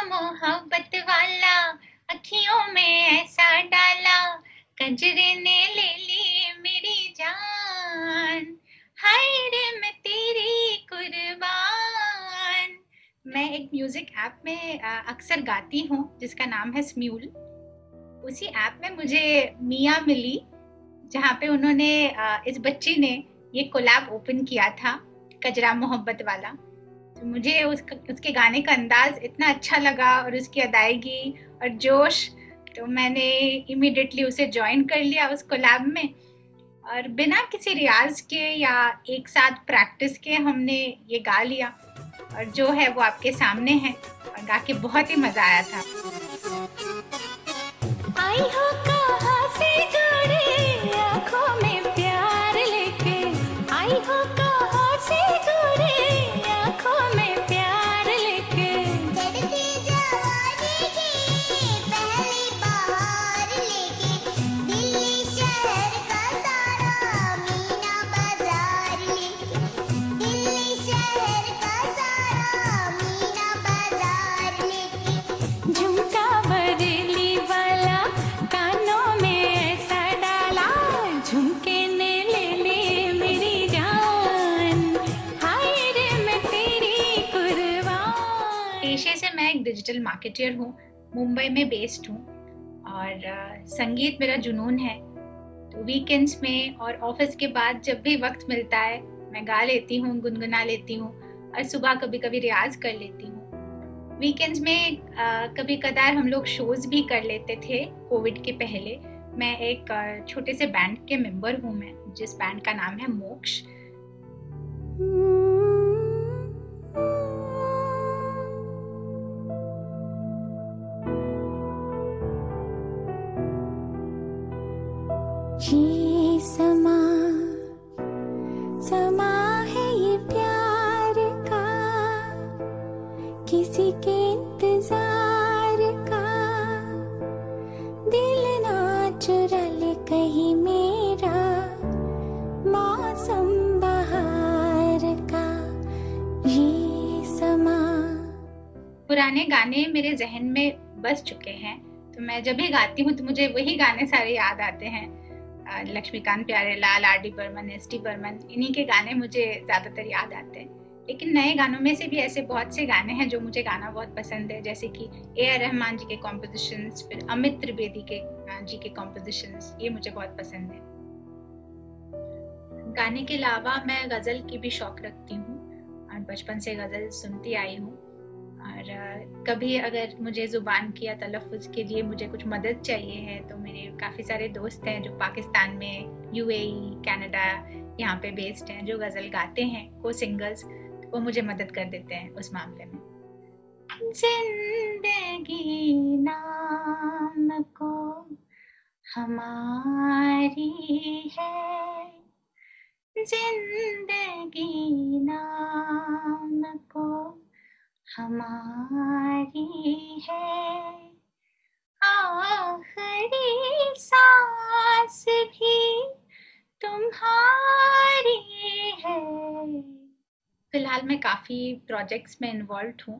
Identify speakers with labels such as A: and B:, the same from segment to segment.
A: मोहब्बत वाला अखियों में ऐसा डाला, कजरे ने ले ली मेरी जान, हाय रे मैं तेरी कुर्बान। मैं एक म्यूजिक ऐप में अक्सर गाती हूँ जिसका नाम है स्म्यूल। उसी ऐप में मुझे मिया मिली, जहाँ पे उन्होंने इस बच्ची ने ये कोलैब ओपन किया था, कजरा मोहब्बत वाला। तो मुझे उसके गाने का अंदाज इतना अच्छा लगा और उसकी अदायगी और जोश, तो मैंने इमीडिएटली उसे ज्वाइन कर लिया उस कोलैब में। और बिना किसी रियाज के या एक साथ प्रैक्टिस के हमने ये गा लिया, और जो है वो आपके सामने है, और गा के बहुत ही मजा आया था। आई हो कहाँ से जुड़े आँखों में प्यार लेके, आई हो कहाँ से जुड़े आँखों में प्यार लेके, चढ़ती जवानी की पहली बहार लेके, दिल्ली शहर का सारा मीना बाजार लेके, दिल्ली शहर का सारा मीना बाजार लेके, झुमका बरेली वाला कानों में ऐसा डाला, झुमके ने ले ली मेरी जान, हाय रे मैं तेरी कुर्बान। पेशे से मैं एक डिजिटल मार्केटर हूँ, मुंबई में बेस्ड हूँ, और संगीत मेरा जुनून है। तो वीकेंड्स में और ऑफिस के बाद जब भी वक्त मिलता है मैं गा लेती हूँ, गुनगुना लेती हूँ, और सुबह कभी कभी रियाज कर लेती हूँ। वीकेंड्स में कभी कदार हम लोग शोज भी कर लेते थे कोविड के पहले। मैं एक छोटे से बैंड के मेंबर हूँ, मैं जिस बैंड का नाम है मोक्ष।
B: ये समा समा है ये प्यार का, किसी के इंतजार का, दिल ना चुरा ले कहीं मेरा, मौसम बहार का ये समा।
A: पुराने गाने मेरे जहन में बस चुके हैं, तो मैं जब भी गाती हूँ तो मुझे वही गाने सारे याद आते हैं। Laxmikant Pyarelal, R D Burman, S T Burman, इन्हीं के गाने मुझे ज़्यादातर याद आते हैं। लेकिन नए गानों में से भी ऐसे बहुत से गाने हैं जो मुझे गाना बहुत पसंद है, जैसे कि ए.आर. रहमान जी के कॉम्पोजिशंस, फिर अमित त्रिवेदी के जी के कॉम्पोजिशंस, ये मुझे बहुत पसंद है। गाने के अलावा मैं गज़ल की भी शौक रखती हूँ, और बचपन से गज़ल सुनती आई हूँ। और कभी अगर मुझे ज़ुबान की या तलफ़्फ़ुज़ के लिए मुझे कुछ मदद चाहिए है, तो मेरे काफ़ी सारे दोस्त हैं जो पाकिस्तान में, यूएई, कनाडा, यहाँ पे बेस्ड हैं, जो गज़ल गाते हैं, को सिंगर्स, वो मुझे मदद कर देते हैं उस मामले में। जिंदगी नाम को हमारी है, जिंदगी नाम को हमारी है, आखिरी सांस भी तुम्हारी है। फिलहाल मैं काफ़ी प्रोजेक्ट्स में इन्वॉल्व हूँ,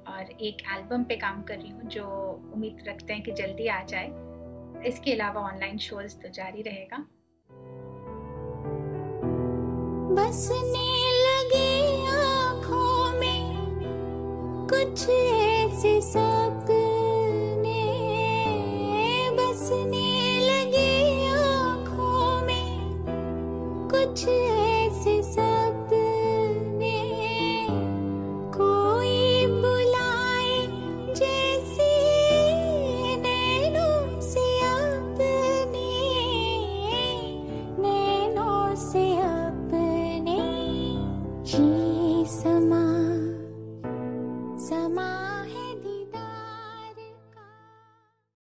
A: और एक एल्बम पे काम कर रही हूँ जो उम्मीद रखते हैं कि जल्दी आ जाए। इसके अलावा ऑनलाइन शोज तो जारी रहेगा।
B: बसने लगे आँखों में कुछ ऐसे सपने, बसने लगे आँखों में कुछ ऐसे सपने, कोई बुलाए जैसे नैनों से अपने, नैनों से अपने। समा